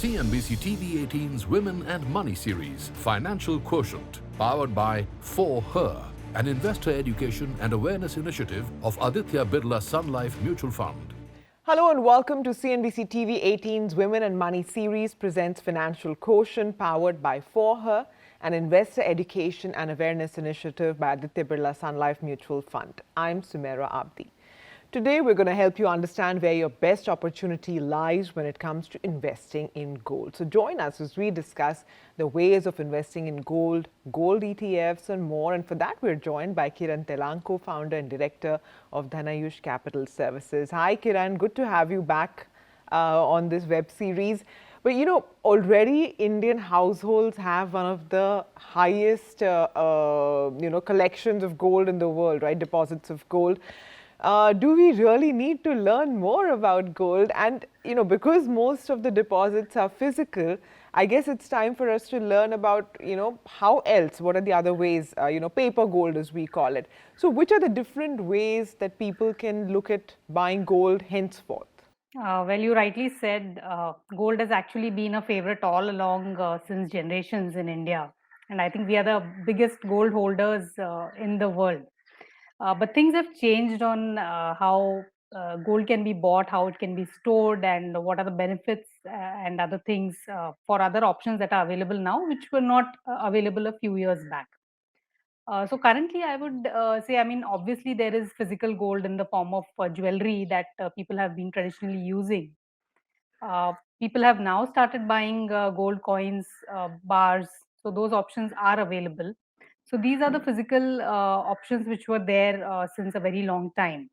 CNBC TV 18's Women and Money series, Financial Quotient, powered by For Her, an investor education and awareness initiative of Aditya Birla Sun Life Mutual Fund. Hello and welcome to CNBC TV 18's Women and Money series presents Financial Quotient, powered by For Her, an investor education and awareness initiative by Aditya Birla Sun Life Mutual Fund. I'm Sumaira Abdi. Today, we're going to help you understand where your best opportunity lies when it comes to investing in gold. So join us as we discuss the ways of investing in gold, gold ETFs and more. And for that, we're joined by Kiran Telang, co-founder and director of Dhanayush Capital Services. Hi, Kiran. Good to have you back on this web series. But you know, already Indian households have one of the highest, collections of gold in the world, right? Deposits of gold. Do we really need to learn more about gold? And, because most of the deposits are physical, I guess it's time for us to learn about, how else, what are the other ways, paper gold as we call it. So which are the different ways that people can look at buying gold henceforth? Well, you rightly said gold has actually been a favorite all along since generations in India. And I think we are the biggest gold holders in the world. But things have changed on how gold can be bought, how it can be stored, and what are the benefits and other things for other options that are available now, which were not available a few years back. So currently, I would say, obviously, there is physical gold in the form of jewelry that people have been traditionally using. Uh, People have now started buying gold coins, bars. So those options are available. So these are the physical options which were there since a very long time.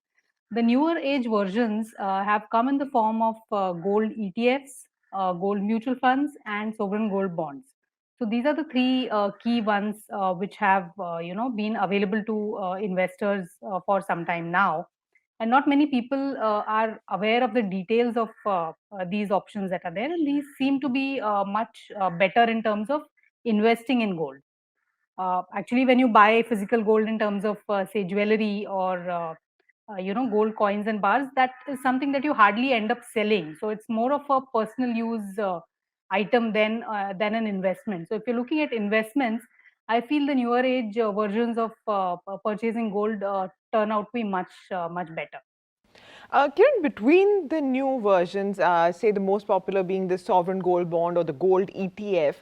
The newer age versions have come in the form of gold ETFs, gold mutual funds, and sovereign gold bonds. So these are the three key ones which have been available to investors for some time now, and not many people are aware of the details of these options that are there, and these seem to be much better in terms of investing in gold. Actually, when you buy physical gold in terms of say jewelry or gold coins and bars, that is something that you hardly end up selling. So it's more of a personal use item than an investment. So if you're looking at investments, I feel the newer age versions of purchasing gold turn out to be much better. Kiran, between the new versions, say the most popular being the sovereign gold bond or the gold ETF,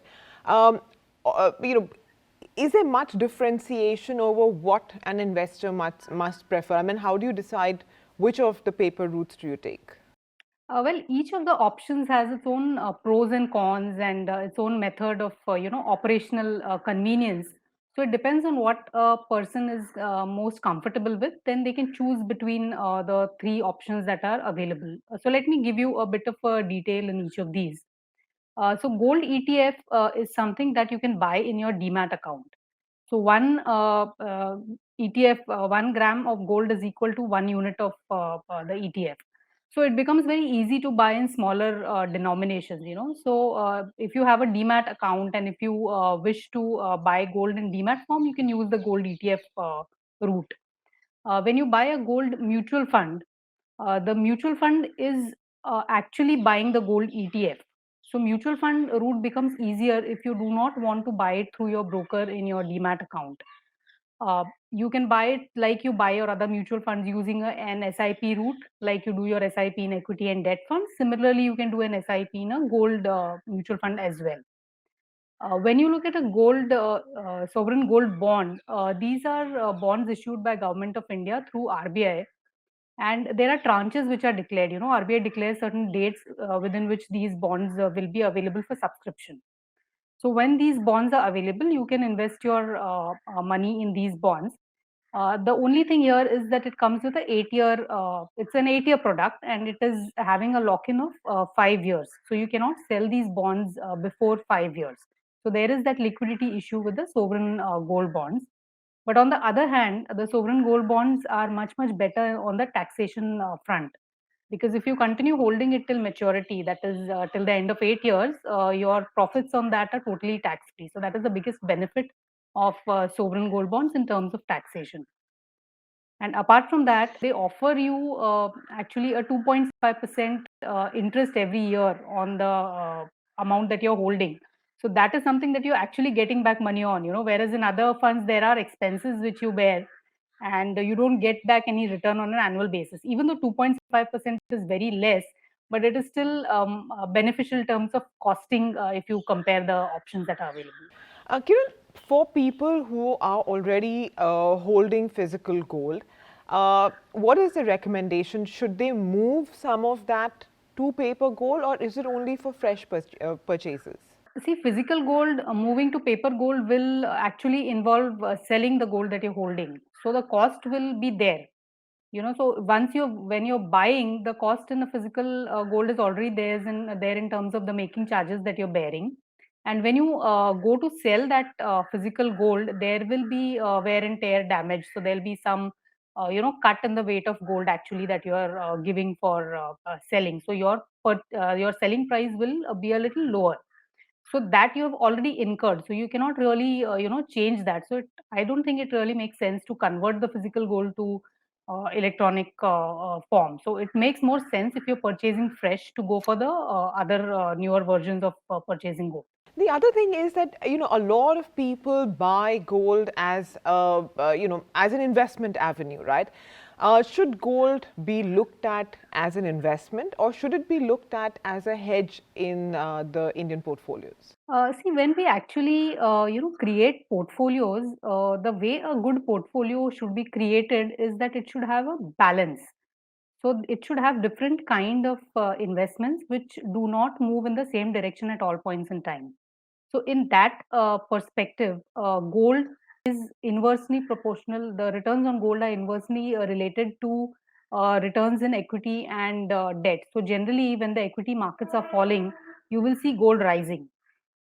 um, uh, you know, is there much differentiation over what an investor must prefer? I mean, how do you decide which of the paper routes do you take? Well, each of the options has its own pros and cons and its own method of operational convenience. So it depends on what a person is most comfortable with. Then they can choose between the three options that are available. So let me give you a bit of a detail in each of these. So gold ETF is something that you can buy in your demat account. So one ETF, 1 gram of gold is equal to 1 unit of the ETF. So it becomes very easy to buy in smaller denominations, So if you have a demat account and if you wish to buy gold in demat form, you can use the gold ETF route. When you buy a gold mutual fund, the mutual fund is actually buying the gold ETF. So mutual fund route becomes easier if you do not want to buy it through your broker in your demat account. You can buy it like you buy your other mutual funds using an SIP route, like you do your SIP in equity and debt funds. Similarly, you can do an SIP in a gold mutual fund as well. When you look at a gold sovereign gold bond, these are bonds issued by Government of India through RBI, and there are tranches which are declared. RBI declares certain dates within which these bonds will be available for subscription. So when these bonds are available, you can invest your money in these bonds. The only thing here is that it comes with a 8-year. It's an 8-year product, and it is having a lock-in of 5 years. So you cannot sell these bonds before 5 years. So there is that liquidity issue with the sovereign gold bonds. But on the other hand, the sovereign gold bonds are much better on the taxation front, because if you continue holding it till maturity, that is till the end of 8 years, your profits on that are totally tax free. So that is the biggest benefit of sovereign gold bonds in terms of taxation. And apart from that, they offer you actually a 2.5% interest every year on the amount that you're holding. So that is something that you're actually getting back money on, whereas in other funds there are expenses which you bear, and you don't get back any return on an annual basis. Even though 2.5% is very less, but it is still beneficial in terms of costing if you compare the options that are available. Kiran, for people who are already holding physical gold, what is the recommendation? Should they move some of that to paper gold, or is it only for fresh purchases? See, physical gold moving to paper gold will actually involve selling the gold that you're holding. So the cost will be there. So once when you're buying, the cost in the physical gold is already there in terms of the making charges that you're bearing. And when you go to sell that physical gold, there will be wear and tear damage. So there'll be some cut in the weight of gold actually that you are giving for selling. So your selling price will be a little lower, so that you have already incurred, so you cannot really change that. So I don't think it really makes sense to convert the physical gold to electronic form. So it makes more sense if you're purchasing fresh to go for the other newer versions of purchasing gold. The other thing is that a lot of people buy gold as as an investment avenue, right? Should gold be looked at as an investment, or should it be looked at as a hedge in the Indian portfolios? See, when we actually create portfolios, the way a good portfolio should be created is that it should have a balance. So it should have different kind of investments which do not move in the same direction at all points in time. So in that perspective, gold is inversely proportional. The returns on gold are inversely related to returns in equity and debt. So generally, when the equity markets are falling, you will see gold rising.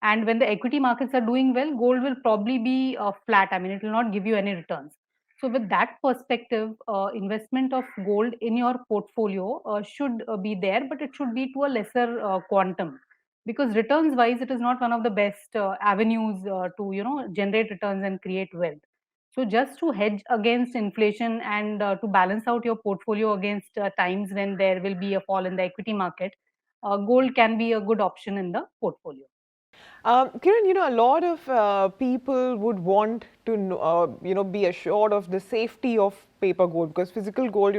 And when the equity markets are doing well, gold will probably be flat. I mean, it will not give you any returns. So with that perspective, investment of gold in your portfolio should be there, but it should be to a lesser quantum, because returns wise, it is not one of the best avenues to generate returns and create wealth. So just to hedge against inflation and to balance out your portfolio against times when there will be a fall in the equity market, gold can be a good option in the portfolio. Kiran, a lot of people would want to, be assured of the safety of paper gold, because physical gold,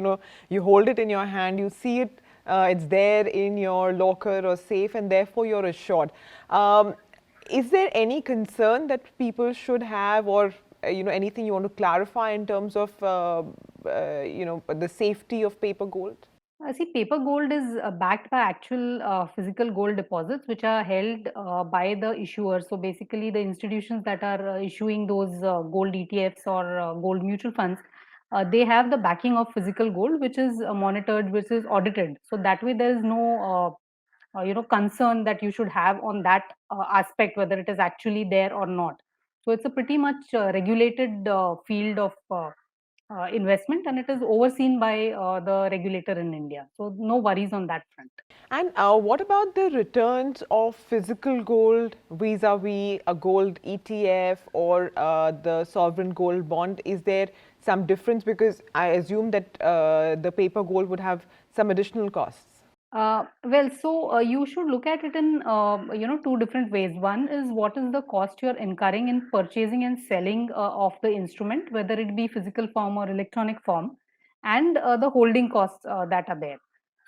you hold it in your hand, you see it, it's there in your locker or safe, and therefore you're assured. Is there any concern that people should have, or anything you want to clarify in terms of, the safety of paper gold? See, paper gold is backed by actual physical gold deposits, which are held by the issuers. So basically, the institutions that are issuing those gold ETFs or gold mutual funds, they have the backing of physical gold, which is monitored, which is audited. So that way, there is no concern that you should have on that aspect, whether it is actually there or not. So it's a pretty much regulated field of investment, and it is overseen by the regulator in India. So no worries on that front. And what about the returns of physical gold vis-a-vis a gold ETF or the sovereign gold bond? Is there some difference? Because I assume that the paper gold would have some additional costs. So you should look at it in two different ways. One is what is the cost you're incurring in purchasing and selling of the instrument, whether it be physical form or electronic form, and the holding costs that are there.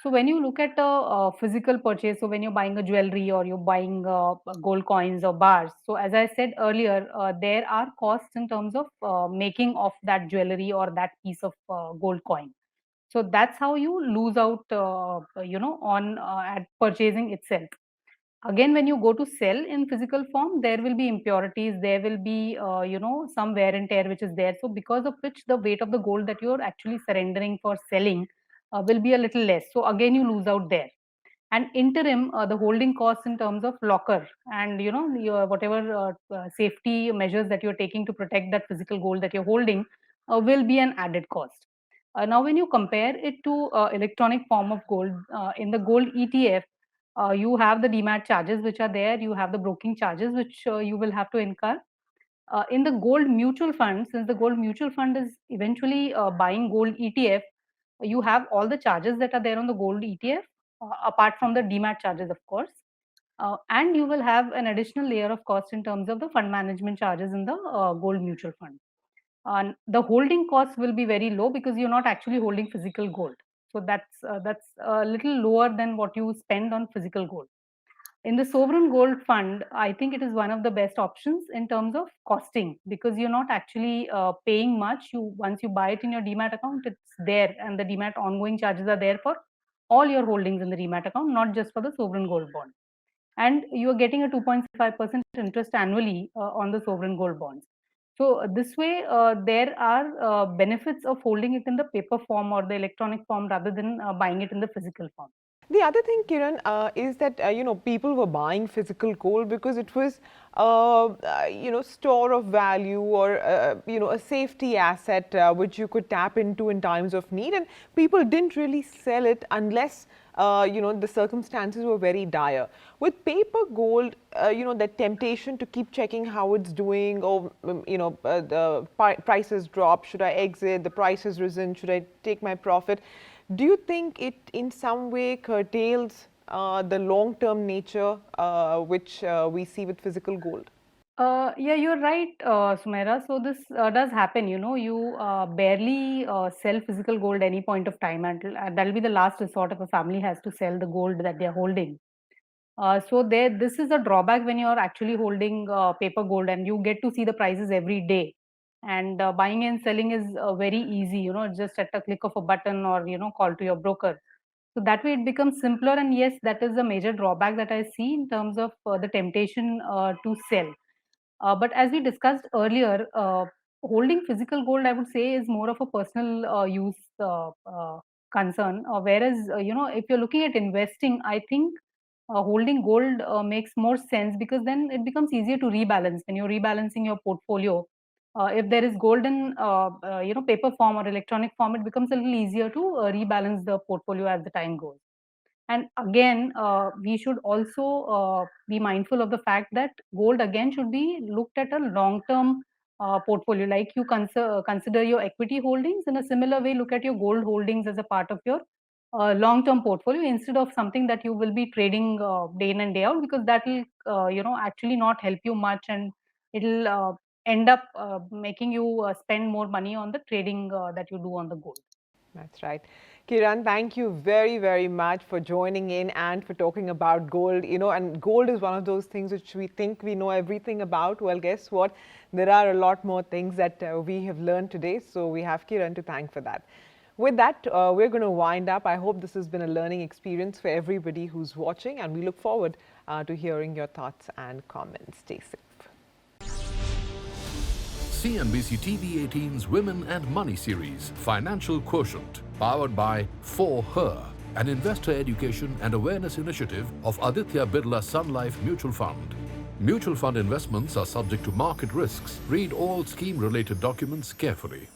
So when you look at a physical purchase, so when you're buying a jewelry or you're buying gold coins or bars, so as I said earlier, there are costs in terms of making of that jewelry or that piece of gold coin. So that's how you lose out on at purchasing itself. Again, when you go to sell in physical form, there will be impurities, there will be some wear and tear which is there, so because of which the weight of the gold that you're actually surrendering for selling will be a little less, so again you lose out there. And interim, the holding costs in terms of locker and your whatever safety measures that you're taking to protect that physical gold that you're holding will be an added cost. Now when you compare it to electronic form of gold, in the gold ETF, you have the demat charges which are there, you have the broking charges which you will have to incur. In the gold mutual fund, since the gold mutual fund is eventually buying gold ETF, you have all the charges that are there on the gold ETF, apart from the demat charges, of course. And you will have an additional layer of cost in terms of the fund management charges in the gold mutual fund. The holding cost will be very low because you're not actually holding physical gold. So that's a little lower than what you spend on physical gold. In the sovereign gold fund, I think it is one of the best options in terms of costing, because you're not actually paying much. You Once you buy it in your demat account, it's there, and the demat ongoing charges are there for all your holdings in the demat account, not just for the sovereign gold bond. And you are getting a 2.5% interest annually on the sovereign gold bonds. So this way, there are benefits of holding it in the paper form or the electronic form rather than buying it in the physical form. The other thing, Kiran, is that people were buying physical gold because it was store of value, or a safety asset which you could tap into in times of need, and people didn't really sell it unless the circumstances were very dire. With paper gold, that temptation to keep checking how it's doing, or the prices drop, should I exit? The price has risen, should I take my profit? Do you think it in some way curtails the long-term nature which we see with physical gold? Yeah, you're right, Sumaira. So this does happen. You barely sell physical gold any point of time, and that'll be the last resort if a family has to sell the gold that they're holding. So this is a drawback when you're actually holding paper gold and you get to see the prices every day. And buying and selling is very easy, just at a click of a button, or call to your broker. So that way it becomes simpler. And yes, that is a major drawback that I see in terms of the temptation to sell. But as we discussed earlier, holding physical gold, I would say, is more of a personal use concern. Whereas, if you're looking at investing, I think holding gold makes more sense, because then it becomes easier to rebalance when you're rebalancing your portfolio. If there is gold in paper form or electronic form, it becomes a little easier to rebalance the portfolio as the time goes. And again, we should also be mindful of the fact that gold again should be looked at a long term portfolio. Like you consider your equity holdings, in a similar way look at your gold holdings as a part of your long term portfolio, instead of something that you will be trading day in and day out, because that will actually not help you much, and it'll end up making you spend more money on the trading that you do on the gold. That's right. Kiran, thank you very, very much for joining in and for talking about gold. And gold is one of those things which we think we know everything about. Well, guess what? There are a lot more things that we have learned today. So we have Kiran to thank for that. With that, we're going to wind up. I hope this has been a learning experience for everybody who's watching, and we look forward to hearing your thoughts and comments. Stay safe. CNBC TV 18's Women and Money series, Financial Quotient, powered by For Her, an investor education and awareness initiative of Aditya Birla Sun Life Mutual Fund. Mutual fund investments are subject to market risks. Read all scheme-related documents carefully.